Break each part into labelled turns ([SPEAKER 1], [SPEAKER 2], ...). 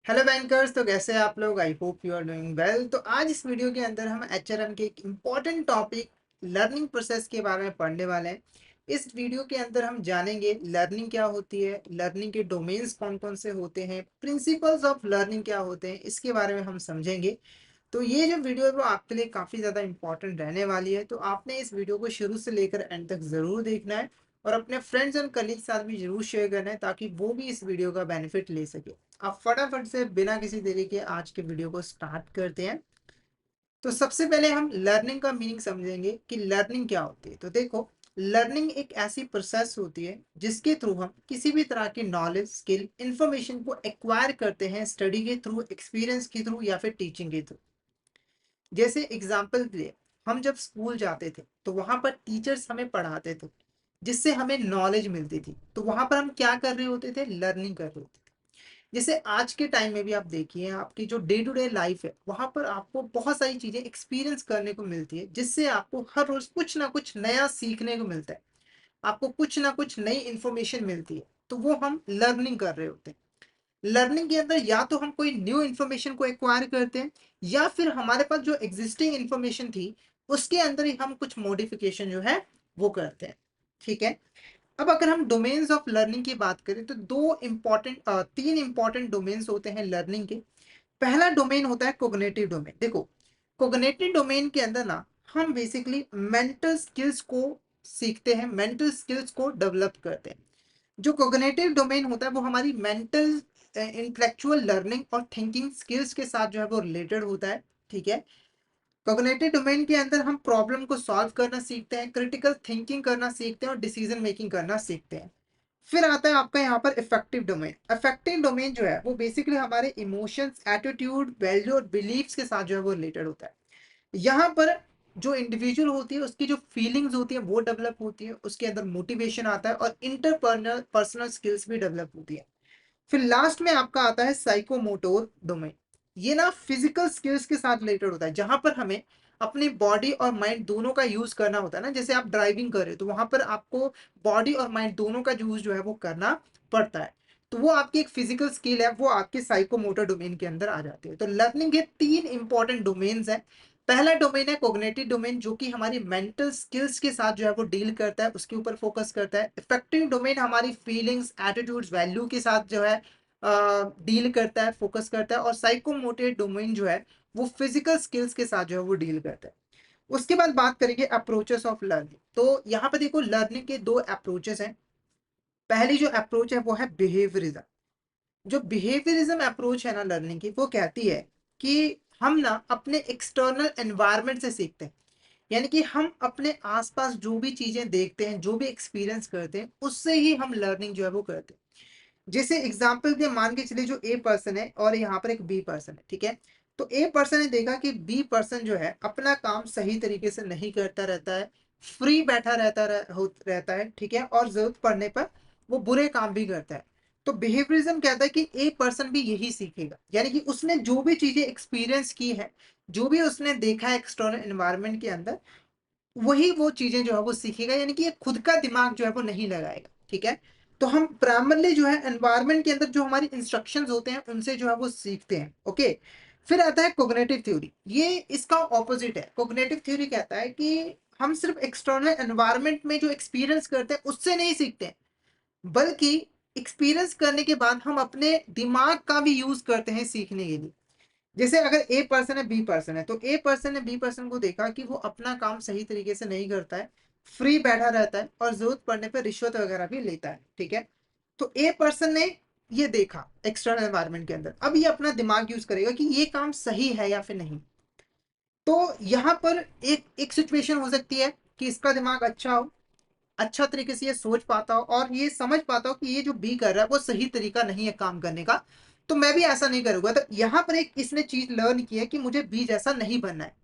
[SPEAKER 1] Hello bankers. तो कैसे हैं आप लोग? I hope you are doing well. तो आज इस वीडियो के अंदर हम एचआरएम के एक इम्पॉर्टेंट टॉपिक लर्निंग प्रोसेस के बारे में पढ़ने वाले हैं। इस वीडियो के अंदर हम जानेंगे लर्निंग क्या होती है, लर्निंग के डोमेन्स कौन कौन से होते हैं, प्रिंसिपल्स ऑफ लर्निंग क्या होते हैं, इसके बारे में हम समझेंगे। तो ये जो वीडियो है वो आपके लिए काफ़ी ज़्यादा इंपॉर्टेंट रहने वाली है, तो आपने इस वीडियो को शुरू से लेकर एंड तक ज़रूर देखना है और अपने फ्रेंड्स एंड कलीग साथ भी ज़रूर शेयर करना है ताकि वो भी इस वीडियो का बेनिफिट ले सके। आप फटाफट से बिना किसी देरी के आज के वीडियो को स्टार्ट करते हैं। तो सबसे पहले हम लर्निंग का मीनिंग समझेंगे कि लर्निंग क्या होती है। तो देखो, लर्निंग एक ऐसी प्रोसेस होती है जिसके थ्रू हम किसी भी तरह की नॉलेज, स्किल, इंफॉर्मेशन को एक्वायर करते हैं स्टडी के थ्रू, एक्सपीरियंस के थ्रू या फिर टीचिंग के थ्रू। जैसे एग्जाम्पल लिए, हम जब स्कूल जाते थे तो वहां पर टीचर्स हमें पढ़ाते थे जिससे हमें नॉलेज मिलती थी। तो वहां पर हम क्या कर रहे होते थे? लर्निंग कर रहे होते थे। जैसे आज के टाइम में भी आप देखिए, आपकी जो डे टू डे लाइफ है वहां पर आपको बहुत सारी चीजें एक्सपीरियंस करने को मिलती है जिससे आपको हर रोज कुछ ना कुछ नया सीखने को मिलता है, आपको कुछ ना कुछ नई इंफॉर्मेशन मिलती है। तो वो हम लर्निंग कर रहे होते हैं। लर्निंग के अंदर या तो हम कोई न्यू इन्फॉर्मेशन को एक्वायर करते हैं या फिर हमारे पास जो एग्जिस्टिंग इन्फॉर्मेशन थी उसके अंदर ही हम कुछ मॉडिफिकेशन जो है वो करते हैं। ठीक है। अब अगर हम डोमेन्स ऑफ लर्निंग की बात करें तो तीन इंपॉर्टेंट डोमेन्स होते हैं लर्निंग के। पहला डोमेन होता है कोग्निटिव डोमेन। देखो, कोग्निटिव डोमेन के अंदर ना हम बेसिकली मेंटल स्किल्स को सीखते हैं, मेंटल स्किल्स को डेवलप करते हैं। जो कोग्निटिव डोमेन होता है वो हमारी मेंटल, इंटेलेक्चुअल लर्निंग और थिंकिंग स्किल्स के साथ जो है वो रिलेटेड होता है। ठीक है। कोग्निटिव डोमेन के अंदर हम प्रॉब्लम को सॉल्व करना सीखते हैं, क्रिटिकल थिंकिंग करना सीखते हैं और डिसीजन मेकिंग करना सीखते हैं। फिर आता है आपका यहाँ पर इफेक्टिव डोमेन। इफेक्टिव डोमेन जो है वो बेसिकली हमारे इमोशंस, एटीट्यूड, वैल्यू और बिलीव्स के साथ जो है वो रिलेटेड होता है। यहाँ पर जो इंडिविजुअल होती है उसकी जो फीलिंग्स होती है वो डेवलप होती है, उसके अंदर मोटिवेशन आता है और इंटरपर्सनल पर्सनल स्किल्स भी डेवलप होती है। फिर लास्ट में आपका आता है साइकोमोटर डोमेन। ये ना फिजिकल स्किल्स के साथ रिलेटेड होता है जहां पर हमें अपनी बॉडी और माइंड दोनों का यूज करना होता है ना। जैसे आप ड्राइविंग कर रहे हो तो वहां पर आपको बॉडी और माइंड दोनों का यूज जो है वो करना पड़ता है। तो वो आपकी एक फिजिकल स्किल है, वो आपके साइकोमोटर डोमेन के अंदर आ जाती है। तो लर्निंग के तीन इंपॉर्टेंट डोमेन्स हैं। पहला डोमेन है कोग्निटिव डोमेन जो कि हमारी मेंटल स्किल्स के साथ जो है वो डील करता है, उसके ऊपर फोकस करता है। इफेक्टिव डोमेन हमारी फीलिंग्स, एटीट्यूड्स, वैल्यू के साथ जो है डील करता है, फोकस करता है। और साइकोमोटर डोमेन जो है वो फिजिकल स्किल्स के साथ जो है वो डील करता है। उसके बाद बात करेंगे अप्रोचेस ऑफ लर्निंग। तो यहाँ पे देखो, लर्निंग के दो अप्रोचेस हैं। पहली जो अप्रोच है वो है बिहेवियरिज्म। जो बिहेवियरिज्म अप्रोच है ना लर्निंग की, वो कहती है कि हम ना अपने एक्सटर्नल एनवायरनमेंट से सीखते हैं। यानी कि हम अपने आसपास जो भी चीजें देखते हैं, जो भी एक्सपीरियंस करते हैं, उससे ही हम लर्निंग जो है वो करते हैं। जैसे एग्जाम्पल के मान के चलिए, जो ए पर्सन है और यहाँ पर एक बी पर्सन है। ठीक है। तो ए पर्सन ने देखा कि बी पर्सन जो है अपना काम सही तरीके से नहीं करता रहता है, फ्री बैठा रहता है। ठीक है। और जरूरत पड़ने पर वो बुरे काम भी करता है। तो बिहेवियरिज्म कहता है कि ए पर्सन भी यही सीखेगा। यानी कि उसने जो भी चीजें एक्सपीरियंस की है, जो भी उसने देखा है एक्सटर्नल एनवायरनमेंट के अंदर, वही वो चीजें जो है वो सीखेगा। यानी कि ये खुद का दिमाग जो है वो नहीं लगाएगा। ठीक है। तो हम प्राइमरली जो है एनवायरनमेंट के अंदर जो हमारी इंस्ट्रक्शंस होते हैं उनसे जो है वो सीखते हैं। ओके। फिर आता है कोग्निटिव थ्योरी। ये इसका ऑपोजिट है। कोग्निटिव थ्योरी कहता है कि हम सिर्फ एक्सटर्नल एनवायरनमेंट में जो एक्सपीरियंस करते हैं उससे नहीं सीखते हैं, बल्कि एक्सपीरियंस करने के बाद हम अपने दिमाग का भी यूज करते हैं सीखने के लिए। जैसे अगर ए पर्सन है, बी पर्सन है, तो ए पर्सन ने बी पर्सन को देखा कि वो अपना काम सही तरीके से नहीं करता है, फ्री बैठा रहता है और जरूरत पड़ने पर रिश्वत वगैरह भी लेता है। ठीक है। तो ए पर्सन ने ये देखा एक्सटर्नल एनवायरनमेंट के अंदर, अब ये अपना दिमाग यूज करेगा कि ये काम सही है या फिर नहीं। तो यहाँ पर एक एक सिचुएशन हो सकती है कि इसका दिमाग अच्छा हो, अच्छा तरीके से ये सोच पाता हो और ये समझ पाता हो कि ये जो बी कर रहा है वो सही तरीका नहीं है काम करने का, तो मैं भी ऐसा नहीं करूंगा। तो यहाँ पर एक इसने चीज लर्न की है कि मुझे बी जैसा नहीं बनना है।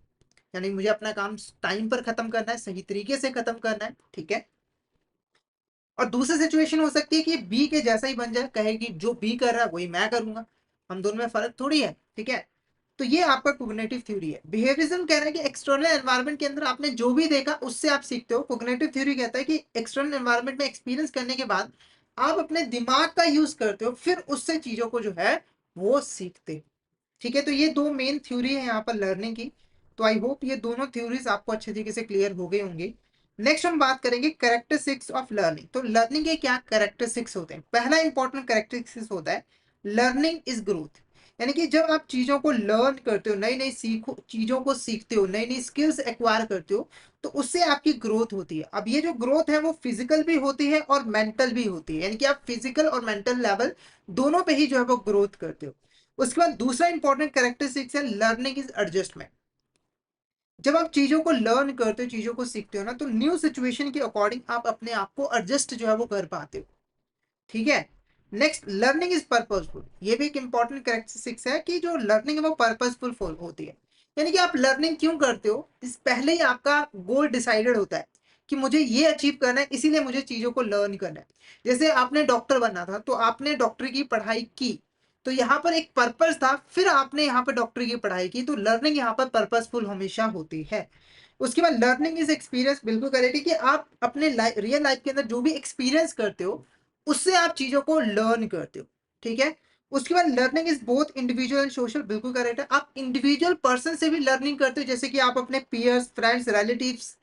[SPEAKER 1] यानी मुझे अपना काम टाइम पर खत्म करना है, सही तरीके से खत्म करना है। ठीक है। और दूसरी सिचुएशन हो सकती है कि बी के जैसा ही बन जाए, कहे कि जो बी कर रहा है वही मैं करूंगा, हम दोनों में फर्क थोड़ी है। ठीक है। तो ये आपका कोग्निटिव थ्योरी है। बिहेवियरिज्म कह रहा है कि एक्सटर्नल एनवायरनमेंट के अंदर आपने जो भी देखा उससे आप सीखते हो। कोग्निटिव थ्योरी कहता है कि एक्सटर्नल एनवायरनमेंट में एक्सपीरियंस करने के बाद आप अपने दिमाग का यूज करते हो, फिर उससे चीजों को जो है वो सीखते हो। ठीक है, तो ये दो मेन थ्योरी है यहाँ पर लर्निंग की। तो आई होप ये दोनों थ्योरीज आपको अच्छे तरीके से क्लियर हो गई होंगी। नेक्स्ट हम बात करेंगे कैरेक्टरिस्टिक्स ऑफ लर्निंग। तो लर्निंग के क्या कैरेक्टरिस्टिक्स होते हैं। पहला इंपॉर्टेंट कैरेक्टरिस्टिक्स होता है लर्निंग इज ग्रोथ। यानी कि जब आप चीजों को लर्न करते हो, नई नई सीखो चीजों को सीखते हो, नई नई स्किल्स एक्वायर करते हो, तो उससे आपकी ग्रोथ होती है। अब ये जो ग्रोथ है वो फिजिकल भी होती है और मेंटल भी होती है, यानी कि आप फिजिकल और मेंटल लेवल दोनों पे ही जो है वो ग्रोथ करते हो। उसके बाद दूसरा इंपॉर्टेंट कैरेक्टरिस्टिक्स है लर्निंग इज एडजस्टमेंट। जब आप चीजों को लर्न करते हो, चीजों को सीखते हो ना, तो न्यू सिचुएशन के अकॉर्डिंग आप अपने आप को एडजस्ट जो है वो कर पाते हो। ठीक है। Next, learning is purposeful. ये भी एक इंपॉर्टेंट कैरेक्टरिस्टिक्स है कि जो लर्निंग है वो पर्पसफुल होती है। यानी कि आप लर्निंग क्यों करते हो, इस पहले ही आपका गोल डिसाइडेड होता है कि मुझे ये अचीव करना है, इसीलिए मुझे चीजों को लर्न करना है। जैसे आपने डॉक्टर बनना था तो आपने डॉक्टरी की पढ़ाई की, तो यहाँ पर एक पर्पस था, फिर आपने यहाँ पर डॉक्टरी की पढ़ाई की। तो लर्निंग यहाँ पर पर्पसफुल हमेशा होती है। उसके बाद लर्निंग इज एक्सपीरियंस। बिल्कुल करेक्ट है कि आप अपने रियल लाइफ के अंदर जो भी एक्सपीरियंस करते हो उससे आप चीजों को लर्न करते हो। ठीक है। उसके बाद learning is both individual and social. बिल्कुल करेक्ट है, आप इंडिविजुअल पर्सन से भी लर्निंग करते हो, जैसे कि आप अपने पीयर्स, फ्रेंड्स, रिलेटिव्स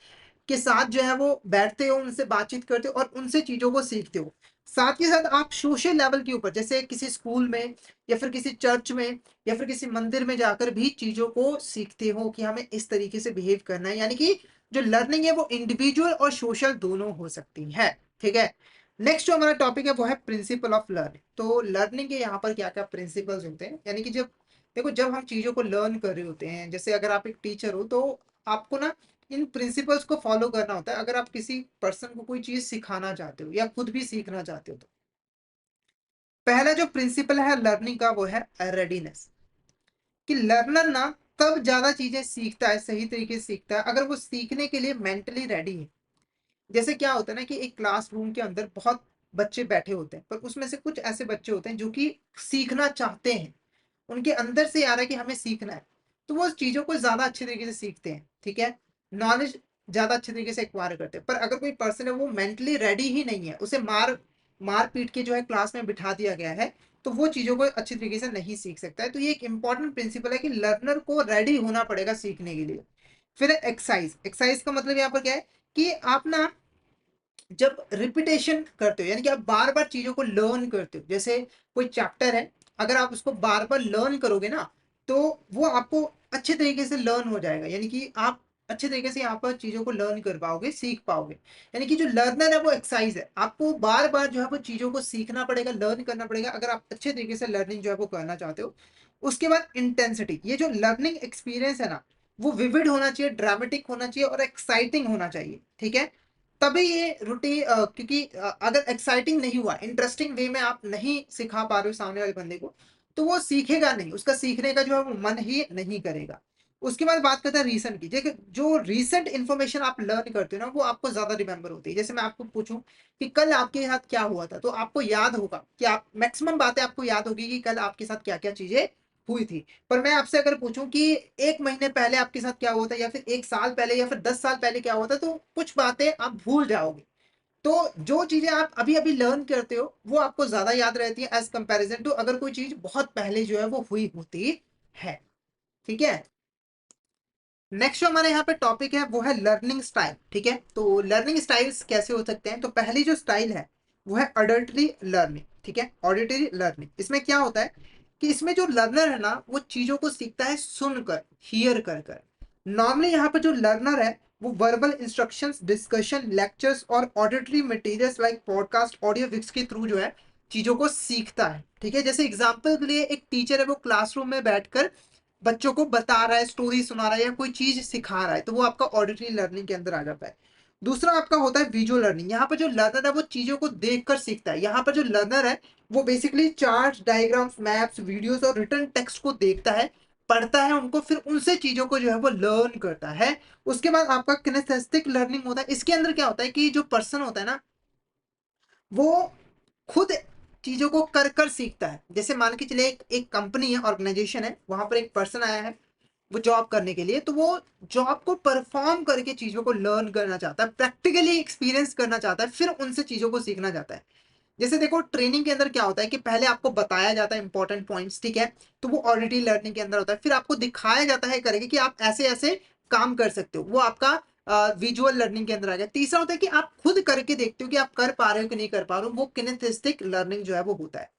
[SPEAKER 1] के साथ जो है वो बैठते हो, उनसे बातचीत करते हो और उनसे चीजों को सीखते हो। साथ के साथ आप सोशल लेवल के ऊपर, जैसे किसी स्कूल में या फिर किसी चर्च में या फिर किसी मंदिर में जाकर भी चीजों को सीखते हो कि हमें इस तरीके से बिहेव करना है। यानी कि जो लर्निंग है वो इंडिविजुअल और सोशल दोनों हो सकती है। ठीक है। नेक्स्ट जो हमारा टॉपिक है वो है प्रिंसिपल ऑफ लर्निंग। तो लर्निंग के यहाँ पर क्या क्या प्रिंसिपल्स होते हैं, यानी कि जब देखो जब हम चीजों को लर्न कर रहे होते हैं, जैसे अगर आप एक टीचर हो तो आपको ना इन प्रिंसिपल्स को फॉलो करना होता है अगर आप किसी पर्सन को कोई चीज सिखाना चाहते हो या खुद भी सीखना चाहते हो। तो पहला जो प्रिंसिपल है लर्निंग का वो है रेडीनेस। कि लर्नर ना तब ज्यादा चीजें सीखता है, सही तरीके से सीखता है अगर वो सीखने के लिए मेंटली रेडी है। जैसे क्या होता है ना कि एक क्लासरूम के अंदर बहुत बच्चे बैठे होते हैं, पर उसमें से कुछ ऐसे बच्चे होते हैं जो कि सीखना चाहते हैं, उनके अंदर से आ रहा है कि हमें सीखना है, तो वो चीजों को ज्यादा अच्छे तरीके से सीखते हैं। ठीक है। नॉलेज ज्यादा अच्छे तरीके से एक्वायर करते हैं। पर अगर कोई पर्सन है वो मेंटली रेडी ही नहीं है, उसे मार मार पीट के जो है क्लास में बिठा दिया गया है, तो वो चीजों को अच्छी तरीके से नहीं सीख सकता है। तो ये एक इंपॉर्टेंट प्रिंसिपल है कि लर्नर को रेडी होना पड़ेगा सीखने के लिए। फिर एक्सरसाइज। एक्सरसाइज का मतलब यहाँ पर क्या है कि आप ना जब रिपीटेशन करते हो, यानी कि आप बार बार चीजों को लर्न करते हो, जैसे कोई चैप्टर है, अगर आप उसको बार बार लर्न करोगे ना, तो वो आपको अच्छे तरीके से लर्न हो जाएगा। यानी कि आप अच्छे तरीके से यहाँ पर चीजों को लर्न कर पाओगे, सीख पाओगे। यानी कि जो लर्नर है वो एक्सरसाइज है, आपको बार बार जो है वो चीजों को सीखना पड़ेगा, लर्न करना पड़ेगा अगर आप अच्छे तरीके से लर्निंग जो है वो करना चाहते हो। उसके बाद इंटेंसिटी। ये जो लर्निंग एक्सपीरियंस है ना, वो विविड होना चाहिए, ड्रामेटिक होना चाहिए और एक्साइटिंग होना चाहिए। ठीक है। तभी ये रूटीन, क्योंकि अगर एक्साइटिंग नहीं हुआ, इंटरेस्टिंग वे में आप नहीं सिखा पा रहे हो सामने वाले बंदे को, तो वो सीखेगा नहीं, उसका सीखने का जो है वो मन ही नहीं करेगा। उसके बाद बात करते हैं रीसेंट की। देखिए जो रीसेंट इन्फॉर्मेशन आप लर्न करते हो ना वो आपको ज्यादा रिमेंबर होती है। जैसे मैं आपको पूछूं कि कल आपके साथ क्या हुआ था, तो आपको याद होगा कि आप मैक्सिमम बातें आपको याद होगी कि कल आपके साथ क्या क्या चीजें हुई थी। पर मैं आपसे अगर पूछूं कि 1 महीने पहले आपके साथ क्या हुआ था या फिर 1 साल पहले या फिर 10 साल पहले क्या हुआ था, तो कुछ बातें आप भूल जाओगे। तो जो चीजें आप अभी अभी लर्न करते हो वो आपको ज्यादा याद रहती है एज कंपैरिजन टू अगर कोई चीज बहुत पहले जो है वो हुई होती है। ठीक है। नेक्स्ट जो हमारे यहाँ पे टॉपिक है वो है लर्निंग स्टाइल। ठीक है। तो लर्निंग स्टाइल्स कैसे हो सकते हैं। तो पहली जो स्टाइल है वो है ऑडिटरी लर्निंग। ठीक है। ऑडिटरी लर्निंग, इसमें क्या होता है कि इसमें जो लर्नर है ना वो चीजों को सीखता है सुनकर, हियर कर कर। नॉर्मली यहाँ पे जो लर्नर है वो वर्बल इंस्ट्रक्शंस, डिस्कशन, लेक्चर्स और auditory materials like podcast, audio विक्स के थ्रू जो है चीजों को सीखता है। ठीक है। जैसे एग्जाम्पल के लिए एक टीचर है वो क्लासरूम में बैठकर बच्चों को बता रहा है, स्टोरी सुना रहा है या कोई चीज सिखा रहा है, तो वो आपका ऑडिटरी लर्निंग के अंदर आ जाता है। दूसरा आपका होता है विजुअल लर्निंग। यहाँ पर जो लर्नर है वो चीजों को देखकर सीखता है। यहाँ पर जो लर्नर है वो basically charts, diagrams, maps, videos और रिटर्न टेक्स्ट को देखता है, पढ़ता है उनको, फिर उनसे चीजों को जो है वो लर्न करता है। उसके बाद आपका किनेस्थेटिक लर्निंग होता है। इसके अंदर क्या होता है कि जो पर्सन होता है ना वो खुद चीजों को कर कर सीखता है। जैसे मान के चले एक कंपनी है, ऑर्गेनाइजेशन है, वहां पर एक पर्सन आया है वो जॉब करने के लिए, तो वो जॉब को परफॉर्म करके चीजों को लर्न करना चाहता है, प्रैक्टिकली एक्सपीरियंस करना चाहता है, फिर उनसे चीजों को सीखना चाहता है। जैसे देखो ट्रेनिंग के अंदर क्या होता है कि पहले आपको बताया जाता है इंपॉर्टेंट पॉइंट्स, ठीक है, तो वो ऑडिटरी लर्निंग के अंदर होता है। फिर आपको दिखाया जाता है करके कि आप ऐसे ऐसे काम कर सकते हो, वो आपका विजुअल लर्निंग के अंदर आ गया। तीसरा होता है कि आप खुद करके देखते हो कि आप कर पा रहे हो कि नहीं कर पा रहे हो, वो किनेस्थेटिक लर्निंग जो है वो होता है।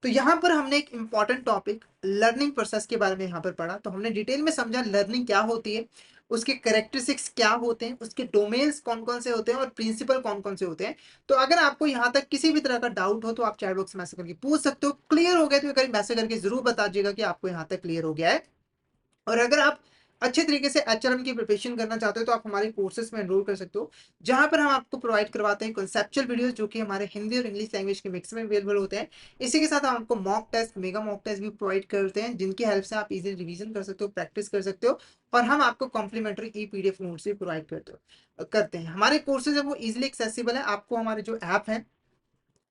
[SPEAKER 1] तो यहाँ पर हमने एक इंपॉर्टेंट टॉपिक लर्निंग प्रोसेस के बारे में यहाँ पर पढ़ा। तो हमने डिटेल में समझा लर्निंग क्या होती है, उसके कैरेक्टरिस्टिक्स क्या होते हैं, उसके डोमेन्स कौन कौन से होते हैं और प्रिंसिपल कौन कौन से होते हैं। तो अगर आपको यहाँ तक किसी भी तरह का डाउट हो तो आप चैट बॉक्स में मैसेज करके पूछ सकते हो। क्लियर हो गया तो एक बार मैसेज करके जरूर बता दीजिएगा कि आपको यहाँ तक क्लियर हो गया है। और अगर आप अच्छे तरीके से एचआरएम की प्रिपरेशन करना चाहते हो तो आप हमारे कोर्सेज में एनरोल कर सकते हो, जहां पर हम आपको प्रोवाइड करवाते हैं कॉन्सेप्चुअल वीडियोस जो कि हमारे हिंदी और इंग्लिश लैंग्वेज के मिक्स में अवेलेबल होते हैं। इसी के साथ हम आपको mock test, mega mock test भी प्रोवाइड करते हैं, जिनकी हेल्प से आप इजीली रिवीजन कर सकते हो, प्रैक्टिस कर सकते हो। और हम आपको कॉम्प्लीमेंट्री ई पीडीएफ नोट्स भी प्रोवाइड करते हैं। हमारे कोर्सेज है वो इजिली एक्सेसिबल है, आपको हमारे जो ऐप है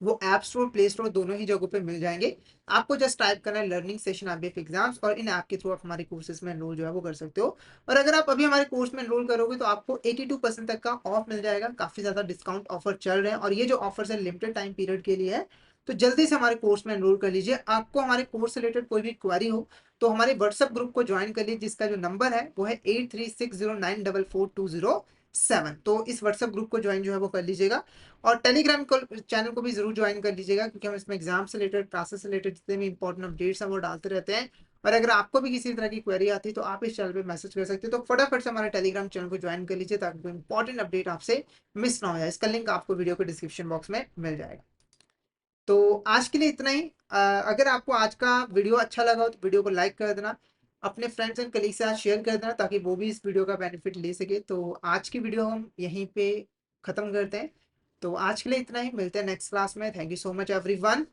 [SPEAKER 1] वो ऐप स्टोर, प्ले स्टोर दोनों ही जगहों पे मिल जाएंगे। आपको जस्ट टाइप करना है लर्निंग सेशन आईबीएफ एग्जाम्स, और इन ऐप के थ्रू आप हमारे कोर्सेज में एनरोल जो है वो कर सकते हो। और अगर आप अभी हमारे कोर्स में एनरोल करोगे तो आपको 82% तक का ऑफ मिल जाएगा। काफी ज्यादा डिस्काउंट ऑफर चल रहे हैं और ये जो ऑफर है लिमिटेड टाइम पीरियड के लिए है। तो जल्दी से हमारे कोर्स में एनरोल कर लीजिए। आपको हमारे कोर्स से रिलेटेड कोई भी क्वेरी हो तो हमारे व्हाट्सएप ग्रुप को ज्वाइन कर लीजिए, जिसका जो नंबर है वो है 8360944207। तो इस व्हाट्सएप ग्रुप को ज्वाइन जो है वो कर लीजिएगा। और टेलीग्राम चैनल को भी जरूर ज्वाइन कर लीजिएगा, क्योंकि हम इसमें एग्जाम से रिलेटेड, क्लासेस से रिलेटेड जितने भी इंपॉर्टेंट अपडेट्स हैं वो डालते रहते हैं। और अगर आपको भी किसी तरह की क्वेरी आती है तो आप इस चैनल पे मैसेज कर सकते हो। तो फटाफट से हमारे टेलीग्राम चैनल को ज्वाइन कर लीजिए ताकि कोई इंपॉर्टेंट अपडेट आपसे मिस ना हो जाए। इसका लिंक आपको वीडियो के डिस्क्रिप्शन बॉक्स में मिल जाएगा। तो आज के लिए इतना ही। अगर आपको आज का वीडियो अच्छा लगा हो तो वीडियो को लाइक कर देना, अपने फ्रेंड्स एंड कलीग के साथ शेयर कर देना ताकि वो भी इस वीडियो का बेनिफिट ले सके। तो आज की वीडियो हम यहीं पे ख़त्म करते हैं। तो आज के लिए इतना ही, मिलते हैं नेक्स्ट क्लास में। Thank you so much everyone.